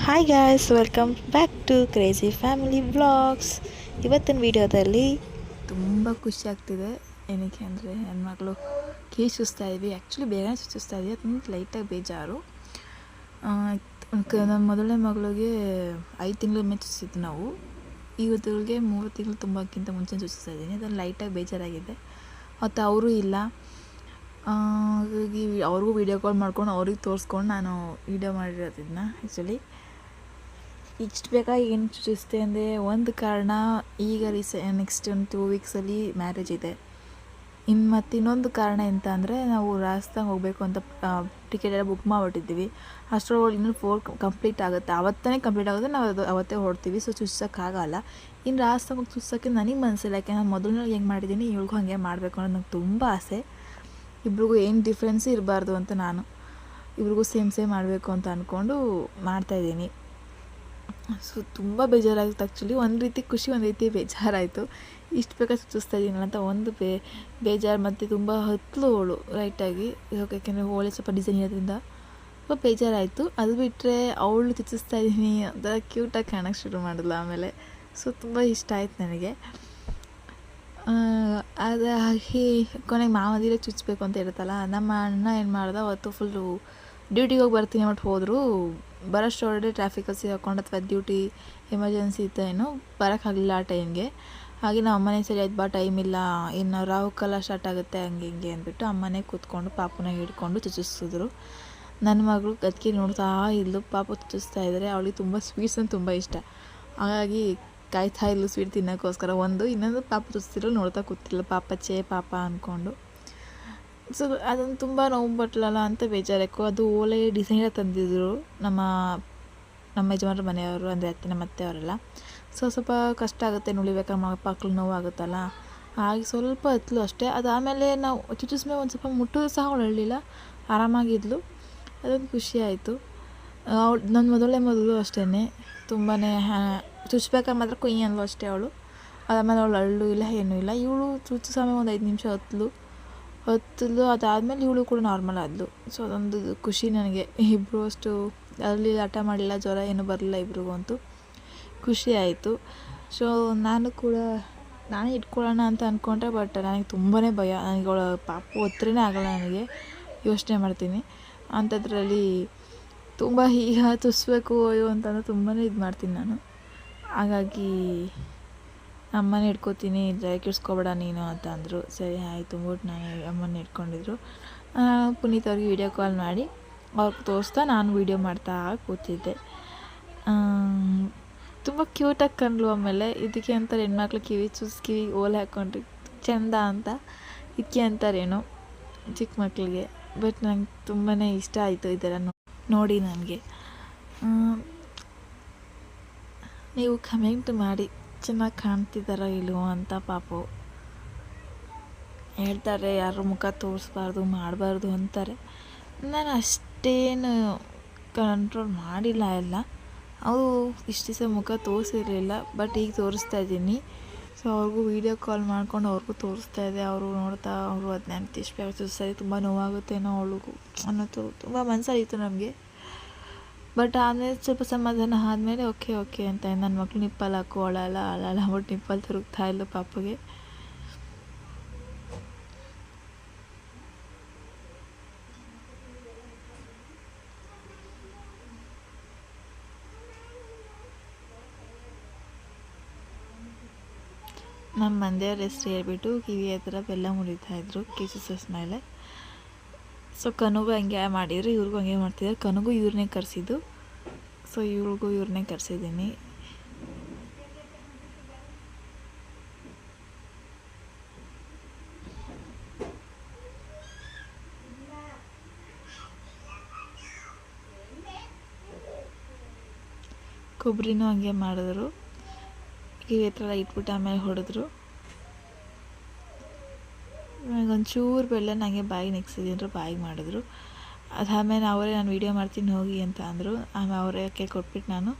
Hi guys, welcome back to Crazy Family Vlogs. ಇವತ್ತಿನ ವಿಡಿಯೋದಲ್ಲಿ ತುಂಬ ಖುಷಿ ಆಗ್ತಿದೆ. ಏನಕ್ಕೆ ಅಂದರೆ ಹೆಣ್ಮಗಳು ಕೇಕ್ ಚುಚ್ತಾ ಇದ್ವಿ. ಆ್ಯಕ್ಚುಲಿ ಬೇಗನೆ ಚುಚ್ಚಿಸ್ತಾ ಇದ್ವಿ, ಅದನ್ನು ಲೈಟಾಗಿ ಬೇಜಾರು. ನಮ್ಮ ಮೊದಲನೇ ಮಗಳಿಗೆ 5 ತಿಂಗಳ ಮೇಲೆ ಚುಚ್ಚಿದ್ದು ನಾವು. ಇವತ್ತಿಗೆ 3 ತಿಂಗಳು ತುಂಬಕ್ಕಿಂತ ಮುಂಚೆ ಚುಚ್ಚಿಸ್ತಾ ಇದ್ದೀನಿ. ಅದನ್ನು ಲೈಟಾಗಿ ಬೇಜಾರಾಗಿದೆ. ಮತ್ತು ಅವರೂ ಇಲ್ಲ, ಹಾಗಾಗಿ ಅವ್ರಿಗೂ ವೀಡಿಯೋ ಕಾಲ್ ಮಾಡ್ಕೊಂಡು ಅವ್ರಿಗೆ ತೋರಿಸ್ಕೊಂಡು ನಾನು ವೀಡಿಯೋ ಮಾಡಿರೋದನ್ನ. ಆ್ಯಕ್ಚುಲಿ ಇಷ್ಟು ಬೇಕಾಗಿ ಏನು ಚುಚ್ಚಿಸ್ತೆ ಅಂದರೆ ಒಂದು ಕಾರಣ, ಈಗ ನೆಕ್ಸ್ಟ್ ಒಂದು 2 ವೀಕ್ಸಲ್ಲಿ ಮ್ಯಾರೇಜ್ ಇದೆ. ಮತ್ತು ಇನ್ನೊಂದು ಕಾರಣ ಎಂತ ಅಂದರೆ, ನಾವು ರಾಜಸ್ಥಾನ್ ಹೋಗಬೇಕು ಅಂತ ಟಿಕೆಟ್ ಎಲ್ಲ ಬುಕ್ ಮಾಡಿಬಿಟ್ಟಿದ್ದೀವಿ. ಅಷ್ಟರೊಳಗೆ ಇನ್ನೂ 4 ಕಂಪ್ಲೀಟ್ ಆಗುತ್ತೆ, ಆವತ್ತೇ ಕಂಪ್ಲೀಟ್ ಆಗುತ್ತೆ, ನಾವು ಅವತ್ತೇ ಹೊರಡ್ತೀವಿ. ಸೊ ಚುಚ್ಸೋಕ್ಕಾಗಲ್ಲ. ಇನ್ನು ರಾಜಸ್ಥಾನ್ ಹೋಗಿ ಚುಚ್ಸೋಕ್ಕೆ ನನಗೆ ಮನಸ್ಸಿಲ್ಲ. ಯಾಕೆ ನಾನು ಮೊದಲನೇ ಹೆಂಗೆ ಮಾಡಿದ್ದೀನಿ ಇವ್ಳಿಗೂ ಹಾಗೆ ಮಾಡಬೇಕು ಅನ್ನೋದು ನಂಗೆ ತುಂಬ ಆಸೆ. ಇಬ್ರಿಗೂ ಏನು ಡಿಫ್ರೆನ್ಸ್ ಇರಬಾರ್ದು ಅಂತ ನಾನು ಇಬ್ರಿಗೂ ಸೇಮ್ ಮಾಡಬೇಕು ಅಂತ ಅಂದ್ಕೊಂಡು ಮಾಡ್ತಾಯಿದ್ದೀನಿ. ಸೊ ತುಂಬ ಬೇಜಾರಾಗಿತ್ತು. ಆ್ಯಕ್ಚುಲಿ ಒಂದು ರೀತಿ ಖುಷಿ, ಒಂದು ರೀತಿ ಬೇಜಾರಾಯಿತು. ಇಷ್ಟು ಬೇಕಾದ್ರೆ ಚುಚ್ಚಿಸ್ತಾ ಇದ್ದೀನಲ್ಲ ಅಂತ ಒಂದು ಬೇಜಾರು. ಮತ್ತು ತುಂಬ ಹತ್ತಲು ಅವಳು ರೈಟಾಗಿ, ಯಾಕೆಂದರೆ ಹೋಳಿ ಸ್ವಲ್ಪ ಡಿಸೈನ್ ಇರೋದ್ರಿಂದ ಸ್ವಲ್ಪ ಬೇಜಾರಾಯಿತು. ಅದು ಬಿಟ್ಟರೆ ಅವಳು ಚುಚ್ಚಿಸ್ತಾ ಇದ್ದೀನಿ ಅಂತ ಕ್ಯೂಟಾಗಿ ಕಾಣೋಕ್ಕೆ ಶುರು ಮಾಡಿದ್ಲು ಆಮೇಲೆ. ಸೊ ತುಂಬ ಇಷ್ಟ ಆಯ್ತು ನನಗೆ. ಅದು ಹಾಗೆ ಕೊನೆಗೆ ಮಾಮದಿರೇ ಚುಚ್ಚಬೇಕು ಅಂತ ಇರುತ್ತಲ್ಲ. ನಮ್ಮ ಅಣ್ಣ ಏನು ಮಾಡ್ದೆ, ಅವತ್ತು ಫುಲ್ಲು ಡ್ಯೂಟಿಗೆ ಹೋಗಿ ಬರ್ತೀನಿ ಅಂದ್ಬಿಟ್ಟು ಹೋದರು. ಬರೋಷ್ಟೊಳಗಡೆ ಟ್ರಾಫಿಕಲ್ಲಿ ಸಿಗಾಕೊಂಡು, ಅಥವಾ ಡ್ಯೂಟಿ ಎಮರ್ಜೆನ್ಸಿ ಇತ್ತು ಏನೋ, ಬರೋಕ್ಕಾಗಲಿಲ್ಲ ಆ ಟೈಮ್ಗೆ. ಹಾಗೆ ನಾವು ಅಮ್ಮನೇ ಸರಿ ಆಯ್ತು ಬಾ, ಟೈಮ್ ಇಲ್ಲ, ಇನ್ನು ರಾಹುಕಾಲ ಸ್ಟಾರ್ಟ್ ಆಗುತ್ತೆ ಹಂಗೆ ಹಿಂಗೆ ಅಂದ್ಬಿಟ್ಟು ಅಮ್ಮನೇ ಕೂತ್ಕೊಂಡು ಪಾಪನ ಹಿಡ್ಕೊಂಡು ಚುಚ್ಚಿಸಿದ್ರು. ನನ್ನ ಮಗಳು ಅದಕ್ಕೆ ನೋಡ್ತಾ ಇದ್ಲು, ಪಾಪ ಚುಚ್ಚಿಸ್ತಾ ಇದ್ದಾರೆ. ಅವಳಿಗೆ ತುಂಬ ಸ್ವೀಟ್ಸ್ ಅಂತ ತುಂಬ ಇಷ್ಟ. ಹಾಗಾಗಿ ಕಾಯ್ತಾ ಇದ್ಲು ಸ್ವೀಟ್ ತಿನ್ನೋಕ್ಕೋಸ್ಕರ. ಇನ್ನೊಂದು ಪಾಪ ಚುಚ್ಚಿದ್ರು, ನೋಡ್ತಾ ಕೂತಿಲ್ಲ, ಪಾಪ ಅಂದ್ಕೊಂಡು. ಸೊ ಅದನ್ನು ತುಂಬ ನೋವು ಬಟ್ಲಲ್ಲ ಅಂತ ಬೇಜಾರಕ್ಕೂ. ಅದು ಓಲೆ ಡಿಸೈನರ್ ತಂದಿದ್ರು ನಮ್ಮ ಯಜಮಾನ್ರ ಮನೆಯವರು, ಅಂದರೆ ಅತ್ತೆ ನಮ್ಮ ಅತ್ತೆಯವರೆಲ್ಲ. ಸೊ ಸ್ವಲ್ಪ ಕಷ್ಟ ಆಗುತ್ತೆ, ನುಳಿಬೇಕಾದ್ರೆ ಮಕ್ಕಳು ನೋವಾಗುತ್ತಲ್ಲ. ಹಾಗೆ ಸ್ವಲ್ಪ ಹತ್ತಲು ಅಷ್ಟೇ. ಅದಾದಮೇಲೆ ನಾವು ಚುಚ್ಚಿಸ್ಮೇಲೆ ಒಂದು ಸ್ವಲ್ಪ ಮುಟ್ಟೋದು ಸಹ ಅವಳು ಹೇಳಲಿಲ್ಲ, ಆರಾಮಾಗಿದ್ಲು. ಅದೊಂದು ಖುಷಿ ಆಯಿತು. ನನ್ನ ಮೊದಲು ಅಷ್ಟೇ ತುಂಬಾ ಚುಚ್ಬೇಕಾದ್ರೆ ಮಾತ್ರ ಕೊಯ್ಯಿ ಅಂದ್ಲು ಅಷ್ಟೇ ಅವಳು. ಅದಾದಮೇಲೆ ಅವಳು ಅಳ್ಳು ಇಲ್ಲ, ಏನೂ ಇಲ್ಲ. ಇವಳು ಚುಚ್ಚಿಸೋಮೇಲೆ ಒಂದು 5 ನಿಮಿಷ ಹತ್ತಲು. ಅದಾದಮೇಲೆ ಇವಳು ಕೂಡ ನಾರ್ಮಲ್ ಆದಳು. ಸೊ ಅದೊಂದು ಖುಷಿ ನನಗೆ. ಇಬ್ಬರು ಅಷ್ಟು ಅಲ್ಲಿ ಹಠ ಮಾಡಿಲ್ಲ, ಜ್ವರ ಏನೂ ಬರಲಿಲ್ಲ ಇಬ್ರಿಗೂ ಅಂತೂ. ಖುಷಿ ಆಯಿತು. ಸೊ ನಾನೇ ಇಟ್ಕೊಳ್ಳೋಣ ಅಂತ ಅಂದ್ಕೊಂಡ್ರೆ, ಬಟ್ ನನಗೆ ತುಂಬಾ ಭಯ. ನನಗೆ ಅವಳ ಪಾಪು ಹತ್ರನೇ ಆಗೋಲ್ಲ, ನನಗೆ ಯೋಚನೆ ಮಾಡ್ತೀನಿ. ಅಂಥದ್ರಲ್ಲಿ ತುಂಬ ಈಗ ಚುಚ್ಬೇಕು ಅಯ್ಯೋ ಅಂತಂದ್ರೆ ತುಂಬಾ ಇದು ಮಾಡ್ತೀನಿ ನಾನು. ಹಾಗಾಗಿ ಅಮ್ಮನೇ ಇಟ್ಕೋತೀನಿ, ಕಿಡ್ಸ್ಕೊಬೇಡ ನೀನು ಅಂತ ಅಂದರು. ಸರಿ ಆಯಿತು ಅಂದ್ಬಿಟ್ಟು ನಾನು ಅಮ್ಮನ ಇಟ್ಕೊಂಡಿದ್ರು. ಪುನೀತ್ ಅವ್ರಿಗೆ ವೀಡಿಯೋ ಕಾಲ್ ಮಾಡಿ ಅವ್ರಿಗೆ ತೋರಿಸ್ತಾ ನಾನು ವೀಡಿಯೋ ಮಾಡ್ತಾ ಕೂತಿದ್ದೆ. ತುಂಬ ಕ್ಯೂಟಾಗಿ ಕಂಡ್ಲು. ಆಮೇಲೆ ಇದಕ್ಕೆ ಅಂತಾರೆ ಹೆಣ್ಮಕ್ಳು ಕಿವಿ ಓಲೆ ಹಾಕ್ಕೊಂಡ್ರಿ ಚೆಂದ ಅಂತ, ಇದಕ್ಕೆ ಅಂತಾರೇನೋ ಚಿಕ್ಕ ಮಕ್ಕಳಿಗೆ. ಬಟ್ ನಂಗೆ ತುಂಬಾ ಇಷ್ಟ ಆಯಿತು ಇದೆಲ್ಲ ನೋಡಿ ನನಗೆ. ನೀವು ಕಮೆಂಟ್ ಮಾಡಿ ಚೆನ್ನಾಗಿ ಕಾಣ್ತಿದ್ದಾರೋ ಇಲ್ವೋ ಅಂತ. ಪಾಪು ಹೇಳ್ತಾರೆ ಯಾರು ಮುಖ ತೋರಿಸ್ಬಾರ್ದು ಮಾಡಬಾರ್ದು ಅಂತಾರೆ. ನಾನು ಅಷ್ಟೇನು ಕಂಟ್ರೋಲ್ ಮಾಡಿಲ್ಲ ಎಲ್ಲ. ಅವರು ಇಷ್ಟು ದಿವಸ ಮುಖ ತೋರಿಸಿರಲಿಲ್ಲ, ಬಟ್ ಈಗ ತೋರಿಸ್ತಾ ಇದ್ದೀನಿ. ಸೊ ಅವ್ರಿಗೂ ವೀಡಿಯೋ ಕಾಲ್ ಮಾಡ್ಕೊಂಡು ಅವ್ರಿಗೂ ತೋರಿಸ್ತಾ ಇದೆ. ಅವರು ನೋಡ್ತಾ ಅವರು ಅದನ್ನ ಇಷ್ಟು ಸರಿ ತುಂಬ ನೋವಾಗುತ್ತೇನೋ ಅವಳಿಗೂ ಅನ್ನೋದು ತುಂಬ ಮನಸ್ಸಾಗಿತ್ತು ನಮಗೆ. ಬಟ್ ಆಮೇಲೆ ಸ್ವಲ್ಪ ಸಮಾಧಾನ ಆದಮೇಲೆ ಓಕೆ ಅಂತ ನನ್ನ ಮಕ್ಳು ನಿಪ್ಪಲ್ಲಿ ಹಾಕು, ಅಳಲ್ಲ ಅಂದ್ಬಿಟ್ಟು ನಿಪ್ಪಲ್ಲಿ ತಿರುಗ್ತಾ ಇದ್ಲು ಪಾಪಗೆ. ನಮ್ಮ ಮಂದಿಯವ್ರ ಹೆಸ್ರು ಹೇಳ್ಬಿಟ್ಟು ಕಿವಿ ಹತ್ರ ಬೆಲ್ಲ ಮುರಿತಾಯಿದ್ರು ಕೇಸಸ್ ಮೇಲೆ. ಸೊ ಕನುಗೂ ಹಂಗೆ ಮಾಡಿದ್ರು, ಇವ್ರಿಗೂ ಹಂಗೆ ಮಾಡ್ತಿದ್ದಾರೆ. ಕನುಗೂ ಇವ್ರನ್ನೇ ಕರೆಸಿದ್ದು, ಸೊ ಇವ್ರಿಗೂ ಇವ್ರನ್ನೇ ಕರೆಸಿದ್ದೀನಿ. ಕೊಬ್ಬರಿನೂ ಹಂಗೆ ಮಾಡಿದ್ರು, ಕಿವಿ ಹತ್ರ ಇಟ್ಬಿಟ್ಟು ಆಮೇಲೆ ಹೊಡೆದ್ರು. ನನಗೊಂಚೂರು ಬೆಲ್ಲ ನನಗೆ ಬಾಯಿಗೆ ನೆಕ್ಸಿದ್ರು, ಬಾಯಿಗೆ ಮಾಡಿದ್ರು. ಅದಾದಮೇಲೆ ಅವರೇ ನಾನು ವೀಡಿಯೋ ಮಾಡ್ತೀನಿ ಹೋಗಿ ಅಂತ ಅಂದರು. ಆಮೇಲೆ ಅವರೇ ಕೊಟ್ಬಿಟ್ಟು ನಾನು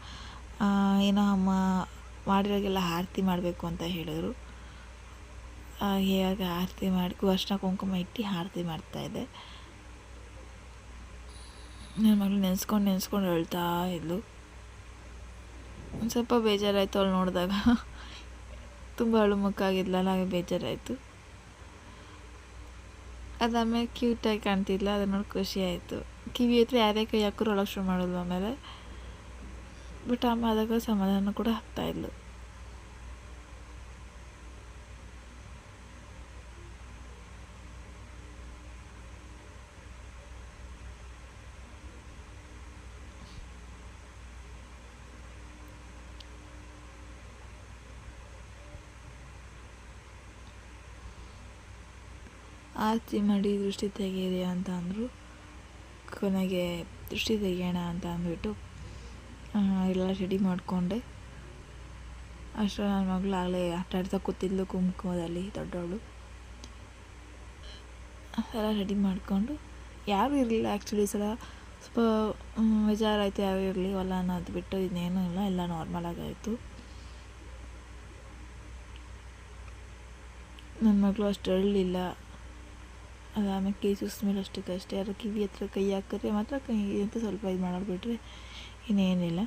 ಏನೋ ಅಮ್ಮ ಮಾಡಿರೋಗೆಲ್ಲ ಆರತಿ ಮಾಡಬೇಕು ಅಂತ ಹೇಳಿದ್ರು. ಹೇಗೆ ಆರತಿ ಮಾಡಿ ಅರ್ಶಿನ ಕುಂಕುಮ ಇಟ್ಟು ಆರತಿ ಮಾಡ್ತಾಯಿದ್ದೆ. ನನ್ನ ಮಗಳು ನೆನೆಸ್ಕೊಂಡು ಹೇಳ್ತಾ ಇದ್ಲು. ಒಂದು ಸ್ವಲ್ಪ ಬೇಜಾರಾಯಿತು ಅವಳು ನೋಡಿದಾಗ. ತುಂಬ ಅಳುಮುಕ್ಕಾಗಿದ್ಲಲ್ಲ, ಹಾಗೆ ಬೇಜಾರಾಯಿತು. ಅದಾದಮೇಲೆ ಕ್ಯೂಟಾಗಿ ಕಾಣ್ತಿದ್ಲ, ಅದನ್ನ ನೋಡಿ ಖುಷಿ ಆಯಿತು. ಕಿವಿ ಹತ್ರ ಯಾರೇ ಕೈ ಹಾಕಿದ್ರು ಒಳಗೆ ಶುರು ಮಾಡೋದು ಆಮೇಲೆ. ಬಟ್ ಅಮ್ಮ ಆದಾಗ ಸಮಾಧಾನ ಕೂಡ ಆಗ್ತಾಯಿದ್ಲು. ಆರತಿ ಮಾಡಿ ದೃಷ್ಟಿ ತೆಗೀರಿ ಅಂತ ಅಂದರು. ಕೊನೆಗೆ ದೃಷ್ಟಿ ತೆಗಿಯೋಣ ಅಂತ ಅಂದ್ಬಿಟ್ಟು ಎಲ್ಲ ರೆಡಿ ಮಾಡಿಕೊಂಡೆ. ಅಷ್ಟರ ನನ್ನ ಮಗಳು ಆಗಲೇ ಆಟ ಆಡ್ತಾ ಕೂತಿದ್ಲು ಕುಂಕುಮದಲ್ಲಿ, ದೊಡ್ಡವಳು. ಎಲ್ಲ ರೆಡಿ ಮಾಡಿಕೊಂಡು ಯಾರೂ ಇರಲಿಲ್ಲ ಆ್ಯಕ್ಚುಲಿ. ಸಲ ಸ್ವಲ್ಪ ಬೇಜಾರಾಯಿತು, ಯಾರೂ ಇರಲಿ ಹೊಲ ಅನ್ನೋದು ಬಿಟ್ಟು ಇನ್ನೇನೂ ಇಲ್ಲ, ಎಲ್ಲ ನಾರ್ಮಲಾಗಾಯಿತು. ನನ್ನ ಮಗಳು ಅಷ್ಟು ಅರಳಿಲ್ಲ. ಅದಾದಮೇಲೆ ಕೈ ಸುಸ್ಮೇಲೆ ಅಷ್ಟಕ್ಕಷ್ಟೇ. ಯಾರು ಕಿವಿ ಹತ್ರ ಕೈ ಹಾಕಿದ್ರೆ ಮಾತ್ರ ಕೈ ಅಂತ ಸ್ವಲ್ಪ ಇದು ಮಾಡಿಬಿಟ್ರೆ ಇನ್ನೇನಿಲ್ಲ.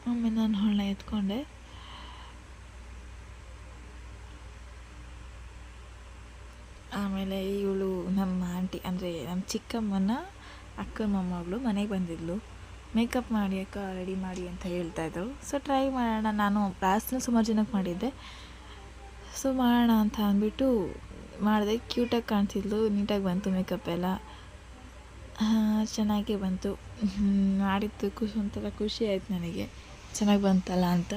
ಆಮೇಲೆ ನಾನು ಹೊಳ್ಳ ಎತ್ಕೊಂಡೆ. ಆಮೇಲೆ ಇವಳು ನಮ್ಮ ಆಂಟಿ ಅಂದರೆ ನಮ್ಮ ಚಿಕ್ಕಮ್ಮನ ಅಕ್ಕನ ಮೊಮ್ಮಗಳು ಮನೆಗೆ ಬಂದಿದ್ಲು. ಮೇಕಪ್ ಮಾಡಿ ಅಕ್ಕ ರೆಡಿ ಮಾಡಿ ಅಂತ ಹೇಳ್ತಾಯಿದ್ರು. ಸೊ ಟ್ರೈ ಮಾಡೋಣ, ನಾನು ಲಾಸ್ಟ್ನ ಸುಮಾರು ಜನಕ್ಕೆ ಮಾಡಿದ್ದೆ. ಸೊ ಮಾಡೋಣ ಅಂತ ಅಂದ್ಬಿಟ್ಟು ಮಾಡಿದೆ. ಕ್ಯೂಟಾಗಿ ಕಾಣ್ತಿದ್ಲು, ನೀಟಾಗಿ ಬಂತು ಮೇಕಪ್ ಎಲ್ಲ, ಚೆನ್ನಾಗೇ ಬಂತು. ಮಾಡಿದ್ದು ಒಂಥರ ಖುಷಿ ಆಯಿತು ನನಗೆ, ಚೆನ್ನಾಗಿ ಬಂತಲ್ಲ ಅಂತ.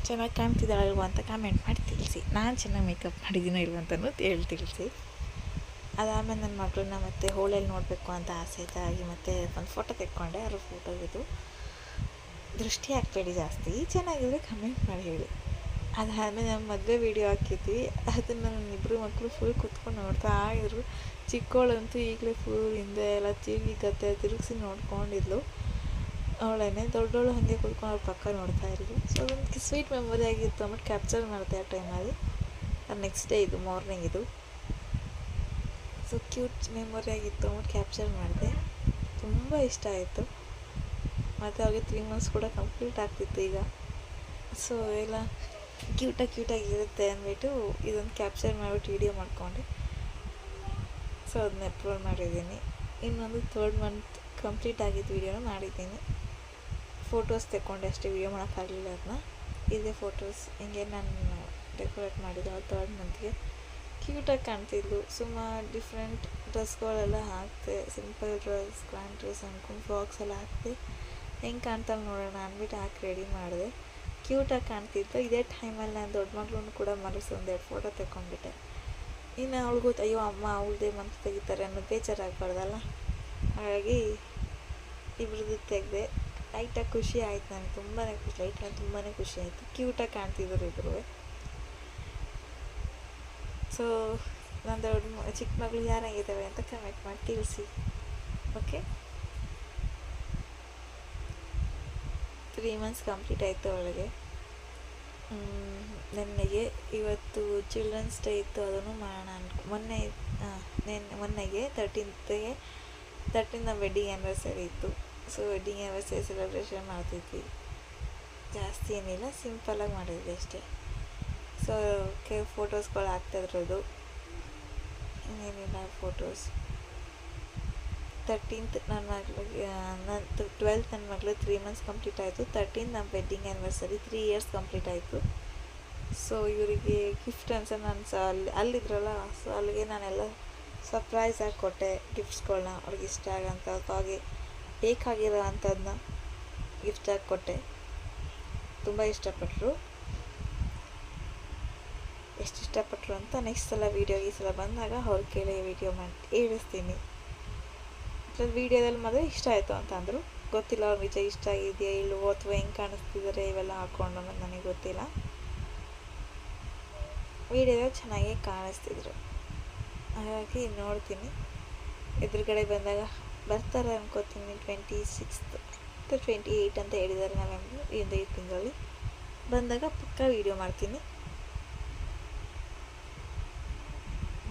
ಚೆನ್ನಾಗಿ ಕಾಣ್ತಿದ್ದಾಳೆ ಅಲ್ವಾ ಅಂತ ಕಾಮೆಂಟ್ ಮಾಡಿ ತಿಳಿಸಿ. ನಾನು ಚೆನ್ನಾಗಿ ಮೇಕಪ್ ಮಾಡಿದ್ದೀನೋ ಇಲ್ವ ಅಂತಲೂ ತಿಳಿಸಿ. ಅದಾದಮೇಲೆ ನನ್ನ ಮಗಳನ್ನ ಮತ್ತೆ ಹೋಳಲ್ಲಿ ನೋಡಬೇಕು ಅಂತ ಆಸೆ ಆಗಿ ಮತ್ತೆ ಒಂದು ಫೋಟೋ ತೆಕ್ಕೊಂಡೆ. ಅದ್ರ ಫೋಟೋಗಿದ್ದು ದೃಷ್ಟಿ ಹಾಕಬೇಡಿ ಜಾಸ್ತಿ, ಚೆನ್ನಾಗಿದ್ರೆ ಕಮೆಂಟ್ ಮಾಡಿ ಹೇಳಿ. ಅದಾದಮೇಲೆ ನಮ್ಮ ಮದುವೆ ವೀಡಿಯೋ ಹಾಕಿದ್ವಿ. ಅದನ್ನು ನನ್ನ ಇಬ್ಬರು ಮಕ್ಕಳು ಫುಲ್ ಕುತ್ಕೊಂಡು ನೋಡ್ತಾ ಇದ್ರು. ಚಿಕ್ಕವಳಂತೂ ಈಗಲೇ ಫುಲ್ ಹಿಂದೆ ಎಲ್ಲ ತಿರುಗಿಸಿ ನೋಡ್ಕೊಂಡಿದ್ಲು. ಅವಳೇನೆ ದೊಡ್ಡವಳು ಹಾಗೆ ಕುತ್ಕೊಂಡು ಅವ್ರ ಪಕ್ಕ ನೋಡ್ತಾ ಇದ್ಲು. ಸೊ ಅದೊಂದು ಸ್ವೀಟ್ ಮೆಮೊರಿ ಆಗಿತ್ತು ಅಂದ್ಬಿಟ್ಟು ಕ್ಯಾಪ್ಚರ್ ಮಾಡಿದೆ ಆ ಟೈಮಲ್ಲಿ. ನೆಕ್ಸ್ಟ್ ಡೇ ಇದು ಮಾರ್ನಿಂಗ್ ಇದು. ಸೊ ಕ್ಯೂಟ್ ಮೆಮೊರಿ ಆಗಿತ್ತು ಅಂದ್ಬಿಟ್ಟು ಕ್ಯಾಪ್ಚರ್ ಮಾಡಿದೆ. ತುಂಬ ಇಷ್ಟ ಆಯಿತು. ಮತ್ತು ಅವ್ರಿಗೆ 3 months ಕೂಡ ಕಂಪ್ಲೀಟ್ ಆಗ್ತಿತ್ತು ಈಗ. ಸೊ ಎಲ್ಲ ಕ್ಯೂಟಾಗಿರುತ್ತೆ ಅಂದ್ಬಿಟ್ಟು ಇದೊಂದು ಕ್ಯಾಪ್ಚರ್ ಮಾಡಿಬಿಟ್ಟು ವೀಡಿಯೋ ಮಾಡಿಕೊಂಡೆ. ಸೊ ಅದನ್ನ ಅಪ್ಲೋಡ್ ಮಾಡಿದ್ದೀನಿ. ಇನ್ನೊಂದು 3rd month ಕಂಪ್ಲೀಟ್ ಆಗಿದ್ದು ವೀಡಿಯೋನ ಮಾಡಿದ್ದೀನಿ. ಫೋಟೋಸ್ ತೆಕ್ಕೊಂಡೆ ಅಷ್ಟೇ, ವೀಡಿಯೋ ಮಾಡೋಕ್ಕಾಗಲಿಲ್ಲ ಅದನ್ನ. ಇದೇ ಫೋಟೋಸ್ ಹಿಂಗೆ ನಾನು ಡೆಕೋರೇಟ್ ಮಾಡಿದ್ದೆ. 3rd monthಗೆ ಕ್ಯೂಟಾಗಿ ಕಾಣ್ತಿದ್ಲು. ಸುಮಾರು ಡಿಫ್ರೆಂಟ್ ಡ್ರೆಸ್ಗಳೆಲ್ಲ ಹಾಕಿದೆ. ಸಿಂಪಲ್ ಡ್ರೆಸ್, ಗ್ರ್ಯಾಂಡ್ ಡ್ರೆಸ್ ಅಂದ್ಕೊಂಡು ಫ್ರಾಕ್ಸ್ ಎಲ್ಲ ಹಾಕಿದೆ. ಹೆಂಗೆ ಕಾಣ್ತಾಳೆ ನೋಡೋಣ ಅಂದ್ಬಿಟ್ಟು ಹಾಕಿ ರೆಡಿ ಮಾಡಿದೆ. ಕ್ಯೂಟಾಗಿ ಕಾಣ್ತಿದ್ದು. ಇದೇ ಟೈಮಲ್ಲಿ ನಾನು ದೊಡ್ಡ ಮಗಳನ್ನೂ ಕೂಡ ಮನಸ್ಸು 1-2 ಫೋಟೋ ತೆಕ್ಕೊಂಡ್ಬಿಟ್ಟೆ. ಇನ್ನು ಅವಳಿಗೂ ಅಯ್ಯೋ ಅಮ್ಮ ಅವಳದೇ ಮಂತ್ ತೆಗಿತಾರೆ ಅನ್ನೋದು ಬೇಜಾರಾಗಬಾರ್ದಲ್ಲ, ಹಾಗಾಗಿ ಇಬ್ಬರದ್ದು ತೆಗೆದೆ. ಲೈಟಾಗಿ ಖುಷಿ ಆಯಿತು ನನಗೆ, ತುಂಬಾ ಖುಷಿ ಆಯಿತು. ಕ್ಯೂಟಾಗಿ ಕಾಣ್ತಿದ್ರು ಇಬ್ಬರು. ಸೊ ನನ್ನ ಚಿಕ್ಕ ಮಗಳು ಯಾರಾಗಿದ್ದಾವೆ ಅಂತ ಕಮೆಂಟ್ ಮಾಡಿ ತಿಳಿಸಿ. ಓಕೆ, 3 months ಕಂಪ್ಲೀಟ್ ಆಯಿತು ಅವಳಿಗೆ. ನನಗೆ ಇವತ್ತು ಚಿಲ್ಡ್ರನ್ಸ್ ಡೇ ಇತ್ತು, ಅದನ್ನು ಮಾಡೋಣ ಮೊನ್ನೆಗೆ 13th ನಮ್ಮ ವೆಡ್ಡಿಂಗ್ ಆ್ಯನಿವರ್ಸರಿ ಇತ್ತು. ಸೊ ವೆಡ್ಡಿಂಗ್ ಆ್ಯನಿವರ್ಸರಿ ಸೆಲೆಬ್ರೇಷನ್ ಮಾಡ್ತಿದ್ವಿ. ಜಾಸ್ತಿ ಏನಿಲ್ಲ, ಸಿಂಪಲಾಗಿ ಮಾಡಿದ್ವಿ ಅಷ್ಟೇ. ಸೊ ಫೋಟೋಸ್ಗಳು ಹಾಕ್ತಾಯಿರೋದು ಇನ್ನೇನಿಲ್ಲ. ಫೋಟೋಸ್ 13th ನನ್ನ ಮಗಳಿಗೆ, 12th ನನ್ನ ಮಗಳು 3 months ಕಂಪ್ಲೀಟ್ ಆಯಿತು. 13th ನಮ್ಮ ವೆಡ್ಡಿಂಗ್ ಆ್ಯನಿವರ್ಸರಿ 3 years ಕಂಪ್ಲೀಟ್ ಆಯಿತು. ಸೊ ಇವರಿಗೆ ಗಿಫ್ಟ್ ಅನ್ಸ ನಾನು ಅಲ್ಲಿದ್ರಲ್ಲ, ಸೊ ಅಲ್ಲಿಗೆ ನಾನೆಲ್ಲ ಸರ್ಪ್ರೈಸಾಗಿ ಕೊಟ್ಟೆ ಗಿಫ್ಟ್ಸ್ಗಳನ್ನ. ಅವ್ರಿಗೆ ಇಷ್ಟ ಆಗೋಂಥ ಹಾಗೆ ಬೇಕಾಗಿರೋ ಅಂಥದ್ದನ್ನ ಗಿಫ್ಟಾಗಿ ಕೊಟ್ಟೆ. ತುಂಬ ಇಷ್ಟಪಟ್ಟರು. ಎಷ್ಟು ಇಷ್ಟಪಟ್ಟರು ಅಂತ ನೆಕ್ಸ್ಟ್ ಸಲ ಈ ಸಲ ಬಂದಾಗ ಅವ್ರ ಕೇಳಿ ವೀಡಿಯೋ ಮಾಡಿ ಹೇಳಿಸ್ತೀನಿ. ವೀಡಿಯೋದಲ್ಲಿ ಮಾತ್ರ ಇಷ್ಟ ಆಯಿತು ಅಂತ ಅಂದರು. ಗೊತ್ತಿಲ್ಲ ಅವ್ರು ನಿಜ ಇಷ್ಟ ಆಗಿದೆಯಾ ಇಲ್ವೋ ಅಥವಾ ಹೆಂಗೆ ಕಾಣಿಸ್ತಿದ್ದಾರೆ ಇವೆಲ್ಲ ಹಾಕ್ಕೊಂಡು ಅನ್ನೋದು ನನಗೆ ಗೊತ್ತಿಲ್ಲ. ವೀಡಿಯೋದಲ್ಲಿ ಚೆನ್ನಾಗೇ ಕಾಣಿಸ್ತಿದ್ರು, ಹಾಗಾಗಿ ನೋಡ್ತೀನಿ. ಎದುರುಗಡೆ ಬಂದಾಗ ಬರ್ತಾರೆ ಅನ್ಕೋತೀನಿ 26 28 ಅಂತ ಹೇಳಿದ್ದಾರೆ ನವೆಂಬರ್, ಈ ತಿಂಗಳಲ್ಲಿ. ಬಂದಾಗ ಪಕ್ಕ ವೀಡಿಯೋ ಮಾಡ್ತೀನಿ.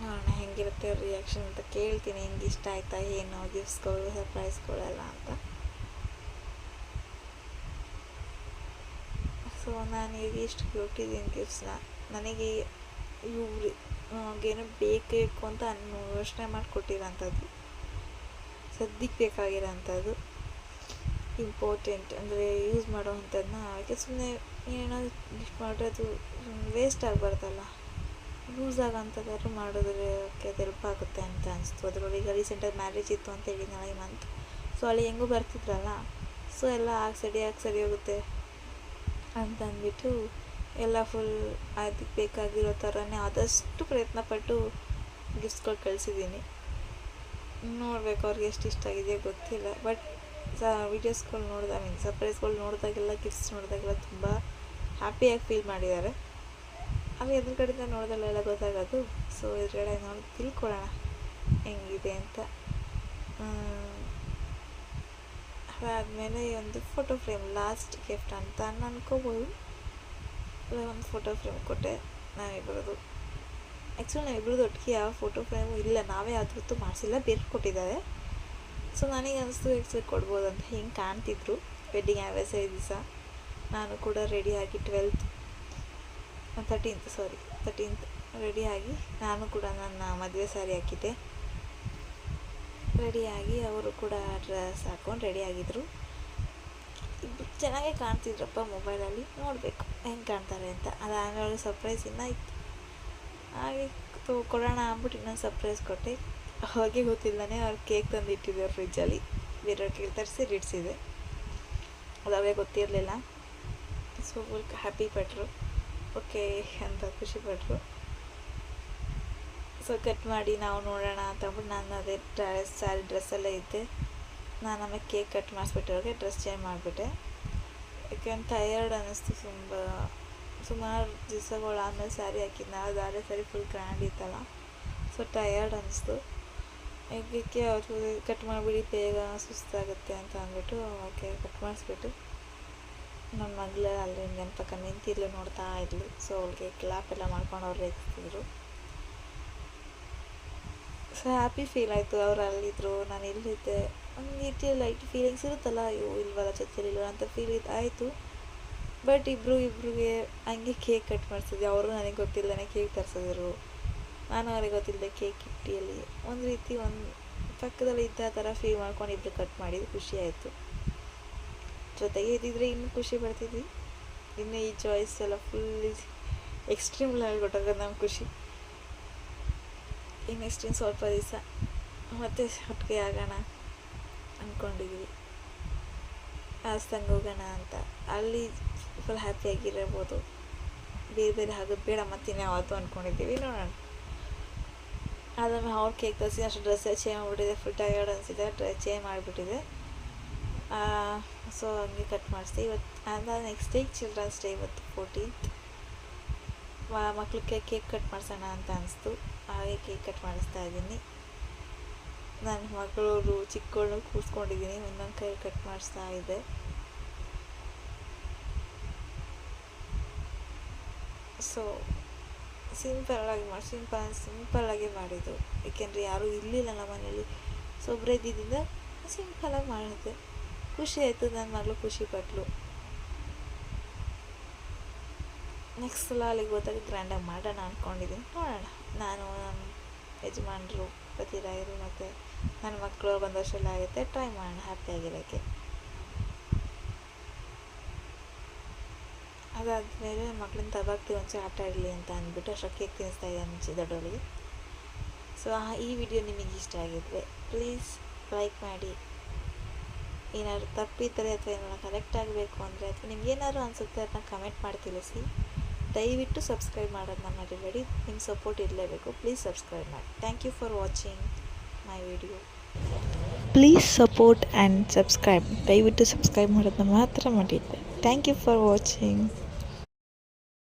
ನೋಡೋಣ ಹೆಂಗಿರುತ್ತೆ ರಿಯಾಕ್ಷನ್ ಅಂತ ಕೇಳ್ತೀನಿ, ಹೆಂಗೆ ಇಷ್ಟ ಆಯ್ತಾ ಏನು ಗಿಫ್ಟ್ಸ್ಗಳು ಸರ್ಪ್ರೈಸ್ಗಳೆಲ್ಲ ಅಂತ. ಸೊ ನಾನು ಈಗ ಇಷ್ಟು ಕೊಟ್ಟಿದ್ದೀನಿ ಗಿಫ್ಟ್ಸ್ನ. ನನಗೆ ಇವ್ರಿಗೇನೋ ಬೇಕು ಅಂತ ಯೋಚನೆ ಮಾಡಿ ಕೊಟ್ಟಿರೋಂಥದ್ದು, ಸದ್ಯಕ್ಕೆ ಬೇಕಾಗಿರೋಂಥದ್ದು, ಇಂಪಾರ್ಟೆಂಟ್ ಅಂದರೆ ಯೂಸ್ ಮಾಡೋವಂಥದ್ದನ್ನ. ಅದಕ್ಕೆ ಸುಮ್ಮನೆ ಏನೋ ಗಿಫ್ಟ್ ಮಾಡಿದ್ರೆ ಅದು ವೇಸ್ಟ್ ಆಗಬಾರ್ದಲ್ಲ, ಯೂಸ್ ಆಗೋಂಥದ್ದಾದ್ರು ಮಾಡಿದ್ರೆ ಓಕೆ ಅದು ಹೆಲ್ಪ್ ಆಗುತ್ತೆ ಅಂತ ಅನಿಸ್ತು. ಅದರೊಳಗೆ ಈಗ ರೀಸೆಂಟಾಗಿ ಮ್ಯಾರೇಜ್ ಇತ್ತು ಅಂತ ಹೇಳಿದ್ನಲ್ಲ ಈ ಮಂತ್. ಸೊ ಅಲ್ಲಿ ಹೆಂಗೂ ಬರ್ತಿದ್ರಲ್ಲ, ಸೊ ಎಲ್ಲ ಸರಿ ಹೋಗುತ್ತೆ ಅಂತ ಅಂದ್ಬಿಟ್ಟು ಎಲ್ಲ ಫುಲ್ ಅದಕ್ಕೆ ಬೇಕಾಗಿರೋ ಥರನೇ ಆದಷ್ಟು ಪ್ರಯತ್ನಪಟ್ಟು ಗಿಫ್ಟ್ಸ್ಗಳು ಕಳಿಸಿದ್ದೀನಿ. ನೋಡಬೇಕು ಅವ್ರಿಗೆ ಎಷ್ಟು ಇಷ್ಟ ಆಗಿದೆಯೋ ಗೊತ್ತಿಲ್ಲ. ಬಟ್ ವೀಡಿಯೋಸ್ಗಳು ನೋಡಿದಾಗ ಸರ್ಪ್ರೈಸ್ಗಳು ನೋಡಿದಾಗೆಲ್ಲ, ಗಿಫ್ಟ್ಸ್ ನೋಡಿದಾಗೆಲ್ಲ ತುಂಬ ಹ್ಯಾಪಿಯಾಗಿ ಫೀಲ್ ಮಾಡಿದ್ದಾರೆ. ಅಲ್ಲಿ ಎದುರುಗಡೆಯಿಂದ ನೋಡಿದಲ್ಲೆಲ್ಲ ಗೊತ್ತಾಗೋದು. ಸೊ ಎದುರುಗಡೆ ನೋಡಿ ತಿಳ್ಕೊಳ್ಳೋಣ ಹೆಂಗಿದೆ ಅಂತ. ಅದಾದಮೇಲೆ ಒಂದು ಫೋಟೋ ಫ್ರೇಮ್ ಲಾಸ್ಟ್ ಗಿಫ್ಟ್ ಅಂತ ಅನ್ಕೋಬೋದು. ಒಂದು ಫೋಟೋ ಫ್ರೇಮ್ ಕೊಟ್ಟೆ ನಾವಿಬ್ಬರದು. ಆ್ಯಕ್ಚುಲಿ ನಾವಿಬ್ಬರದ್ದು ಒಟ್ಟಿಗೆ ಯಾವ ಫೋಟೋ ಫ್ರೇಮು ಇಲ್ಲ, ನಾವೇ ಯಾವತ್ತೂ ಮಾಡಿಸಿಲ್ಲ, ಬೇರೆ ಕೊಟ್ಟಿದ್ದಾರೆ. ಸೊ ನನಗೆ ಅನಿಸ್ತು ಆ್ಯಕ್ಚುಲಿ ಕೊಡ್ಬೋದು ಅಂತ. ಹಿಂಗೆ ಕಾಣ್ತಿದ್ರು ವೆಡ್ಡಿಂಗ್ ಆ್ಯನಿವರ್ಸರಿ ದಿವಸ. ನಾನು ಕೂಡ ರೆಡಿಯಾಗಿ 13th ರೆಡಿಯಾಗಿ ನಾನು ಕೂಡ ನನ್ನ ಮದುವೆ ಸ್ಯಾರಿ ಹಾಕಿದ್ದೆ. ರೆಡಿಯಾಗಿ ಅವರು ಕೂಡ ಡ್ರೆಸ್ ಹಾಕ್ಕೊಂಡು ರೆಡಿಯಾಗಿದ್ದರು. ಇಬ್ಬರು ಚೆನ್ನಾಗೇ ಕಾಣ್ತಿದ್ರಪ್ಪ ಮೊಬೈಲಲ್ಲಿ. ನೋಡಬೇಕು ಹೆಂಗೆ ಕಾಣ್ತಾರೆ ಅಂತ. ಅದಾದಮೇಲೆ ಸರ್ಪ್ರೈಸ್ ಇನ್ನೂ ಇತ್ತು. ಹಾಗೆ ಕೊಡೋಣ ಅಂದ್ಬಿಟ್ಟು ಇನ್ನೊಂದು ಸರ್ಪ್ರೈಸ್ ಕೊಟ್ಟೆ. ಅವ್ರಿಗೆ ಗೊತ್ತಿಲ್ಲದೇ ಅವ್ರು ಕೇಕ್ ತಂದು ಇಟ್ಟಿದ್ದಾರೆ ಫ್ರಿಜ್ಜಲ್ಲಿ. ಬೇರೆಯವ್ರ ಕೇಳಿ ತರಿಸಿ ಇಡಿಸಿದೆ, ಅದು ಅವ್ರಿಗೆ ಗೊತ್ತಿರಲಿಲ್ಲ. ಸೊ ಫುಲ್ ಹ್ಯಾಪಿ ಪಟ್ಟರು, ಓಕೆ ಅಂತ ಖುಷಿಪಟ್ಟರು. ಸೊ ಕಟ್ ಮಾಡಿ ನಾವು ನೋಡೋಣ ಅಂತ ಅಂದ್ಬಿಟ್ಟು ನಾನು ಅದೇ ಡ್ರೆಸ್ಸಲ್ಲೇ ಇದ್ದೆ. ನಾನು ಆಮೇಲೆ ಕೇಕ್ ಕಟ್ ಮಾಡಿಸ್ಬಿಟ್ಟು ಅವ್ರಿಗೆ ಡ್ರೆಸ್ ಚೇಂಜ್ ಮಾಡಿಬಿಟ್ಟೆ. ಯಾಕೆಂದ್ರೆ ಟಯರ್ಡ್ ಅನ್ನಿಸ್ತು. ಸುಮಾರು ದಿವಸಗಳು ಆದಮೇಲೆ ಸ್ಯಾರಿ ಹಾಕಿದ್ನ, ಅದು ಅದೇ ಸ್ಯಾರಿ ಫುಲ್ ಗ್ರ್ಯಾಂಡ್ ಇತ್ತಲ್ಲ. ಸೊ ಟಯರ್ಡ್ ಅನ್ನಿಸ್ತು. ಇದಕ್ಕೆ ಅವರು ಕಟ್ ಮಾಡಿಬಿಡಿ ಬೇಗ ಸುಸ್ತಾಗುತ್ತೆ ಅಂತ ಅಂದ್ಬಿಟ್ಟು ಓಕೆ ಕಟ್ ಮಾಡಿಸ್ಬಿಟ್ಟು ನನ್ನ ಮಗಳು ಅಲ್ಲಿ ನನ್ನ ಪಕ್ಕ ನಿಂತಿದ್ಲು, ನೋಡ್ತಾ ಇದ್ಲು. ಸೊ ಅವ್ಳಿಗೆ ಕ್ಲಾಪ್ ಎಲ್ಲ ಮಾಡ್ಕೊಂಡು ಅವ್ರು ರೇಗಿಸ್ತಿದ್ರು. ಸೊ ಹ್ಯಾಪಿ ಫೀಲ್ ಆಯಿತು. ಅವ್ರು ಅಲ್ಲಿದ್ದರು, ನಾನು ಇಲ್ಲಿದ್ದೆ. ಒಂದು ರೀತಿಯ ಲೈಟ್ ಫೀಲಿಂಗ್ಸ್ ಇರುತ್ತಲ್ಲ, ಅಯ್ಯೋ ಇಲ್ವಲ್ಲ ಜೊತೆಲಿಲ್ಲ ಅಂತ ಫೀಲ್ ಆಯಿತು. ಬಟ್ ಇಬ್ರಿಗೆ ಹಂಗೆ ಕೇಕ್ ಕಟ್ ಮಾಡಿಸಿದ್ವಿ. ಅವರು ನನಗೆ ಗೊತ್ತಿಲ್ಲದೇ ಕೇಕ್ ತರಿಸಿದ್ರು, ನಾನು ಅವ್ರಿಗೆ ಗೊತ್ತಿಲ್ಲದೆ ಕೇಕ್ ಇಟ್ಟಿಯಲ್ಲಿ ಒಂದು ರೀತಿ ಒಂದು ಪಕ್ಕದಲ್ಲಿ ಇದ್ದ ಥರ ಫೀಲ್ ಮಾಡ್ಕೊಂಡು ಇಬ್ಬರು ಕಟ್ ಮಾಡಿದ್ದು ಖುಷಿ ಆಯಿತು. ಜೊತೆಗೆ ಇದ್ದಿದ್ರೆ ಇನ್ನೂ ಖುಷಿ ಪಡ್ತಿದ್ವಿ. ಇನ್ನು ಈ ಚಾಯ್ಸ್ ಎಲ್ಲ ಫುಲ್ ಎಕ್ಸ್ಟ್ರೀಮ್ ಲೆವೆಲ್ ಕೊಟ್ಟೋಗೋದು ನಮ್ಮ ಖುಷಿ. ಇನ್ನು ನೆಕ್ಸ್ಟ್ ಸ್ವಲ್ಪ ದಿವಸ ಮತ್ತೆ ಒಟ್ಟಿಗೆ ಆಗೋಣ ಅಂದ್ಕೊಂಡಿದ್ವಿ. ರಾಜಸ್ಥಾನ್ಗೆ ಹೋಗೋಣ ಅಂತ. ಅಲ್ಲಿ ಫುಲ್ ಹ್ಯಾಪಿಯಾಗಿರ್ಬೋದು. ಬೇರೆ ಆಗೋದು ಬೇಡ ಮತ್ತಿನ್ನು ಯಾವತ್ತೂ ಅಂದ್ಕೊಂಡಿದ್ದೀವಿ, ನೋಡೋಣ. ಆದಮೇಲೆ ಅವ್ರು ಕೇಕ್ ತರಿಸಿ ಅಷ್ಟು ಡ್ರೆಸ್ಸೇ ಚೇಂಜ್ ಮಾಡಿಬಿಟ್ಟಿದೆ. ಫುಲ್ ಟಯರ್ಡ್ ಅನಿಸಿದೆ, ಡ್ರೆಸ್ ಚೇಂಜ್ ಮಾಡಿಬಿಟ್ಟಿದೆ. ಸೊ ಹಂಗೆ ಕಟ್ ಮಾಡಿಸ್ದೆ. ಇವತ್ತು ಅದಾದ ನೆಕ್ಸ್ಟ್ ಡೇ ಚಿಲ್ಡ್ರನ್ಸ್ ಡೇ, ಇವತ್ತು 14th. ಮಕ್ಳಿಗೆ ಕೇಕ್ ಕಟ್ ಮಾಡಿಸೋಣ ಅಂತ ಅನಿಸ್ತು, ಹಾಗೆ ಕೇಕ್ ಕಟ್ ಮಾಡಿಸ್ತಾ ಇದ್ದೀನಿ. ನನ್ನ ಮಗಳವರು ಚಿಕ್ಕವಳನ್ನ ಕೂರಿಸ್ಕೊಂಡಿದ್ದೀನಿ, ಒಂದೊಂದು ಕೈ ಕಟ್ ಮಾಡಿಸ್ತಾ ಇದ್ದೆ. ಸೊ ಸಿಂಪಲ್ಲಾಗಿ ಮಾಡಿದ್ದು, ಏಕೆಂದರೆ ಯಾರೂ ಇರಲಿಲ್ಲ ನಮ್ಮ ಮನೇಲಿ. ಸೊ ಒಬ್ಬರೇ ಇದ್ದಿದ್ದರಿಂದ ಸಿಂಪಲ್ಲಾಗಿ ಮಾಡಿದ್ದೆ. ಖುಷಿ ಆಯಿತು, ನನ್ನ ಮಗಳು ಖುಷಿ ಪಟ್ಲು. ನೆಕ್ಸ್ಟ್ ಸಲ ಅಲ್ಲಿಗೆ ಹೋದಾಗ ಗ್ರ್ಯಾಂಡಾಗಿ ಮಾಡೋಣ ಅಂದ್ಕೊಂಡಿದ್ದೀನಿ, ನೋಡೋಣ. ನಾನು ನಮ್ಮ ಯಜಮಾನರು ಪತಿರಾಯರು ಮತ್ತು ನನ್ನ ಮಕ್ಕಳು ಒಂದು ವರ್ಷ ಎಲ್ಲ ಆಗುತ್ತೆ, ಟ್ರೈ ಮಾಡೋಣ ಹ್ಯಾಪಿಯಾಗಿರೋಕ್ಕೆ. ಅದಾದಮೇಲೆ ಮಕ್ಕಳನ್ನ ತಗೋಗ್ತೀವಿ ಒಂಚೂರು ಆಟ ಆಡಲಿ ಅಂತ ಅಂದ್ಬಿಟ್ಟು ಅಷ್ಟೊಂದು ಕೇಕ್ ತಿನ್ನಿಸ್ತಾ ಇದ್ದೆ ದೊಡ್ಡವಳಿಗೆ. ಸೊ ಈ ವಿಡಿಯೋ ನಿಮಗೆ ಇಷ್ಟ ಆಗಿದ್ರೆ ಪ್ಲೀಸ್ ಲೈಕ್ ಮಾಡಿ. ಏನಾದ್ರು ತಪ್ಪಿದ್ದರೆ ಅಥವಾ ಏನಾದ್ರು ಕರೆಕ್ಟ್ ಆಗಬೇಕು ಅಂದರೆ ಅಥವಾ ನಿಮ್ಗೇನಾದ್ರು ಅನಿಸುತ್ತೆ ಅದನ್ನ ಕಮೆಂಟ್ ಮಾಡಿ ತಿಳಿಸಿ. ದಯವಿಟ್ಟು ಸಬ್ಸ್ಕ್ರೈಬ್ ಮಾಡೋದನ್ನ ಮರಿಬೇಡಿ. ನಿಮ್ಮ ಸಪೋರ್ಟ್ ಇರಲೇಬೇಕು. ಪ್ಲೀಸ್ ಸಬ್ಸ್ಕ್ರೈಬ್ ಮಾಡಿ. Thank you for watching my video. Please support and subscribe. ದಯವಿಟ್ಟು ಸಬ್ಸ್ಕ್ರೈಬ್ ಮಾಡೋದನ್ನ ಮಾತ್ರ ಮಾಡಿದ್ದೆ. Thank you for watching.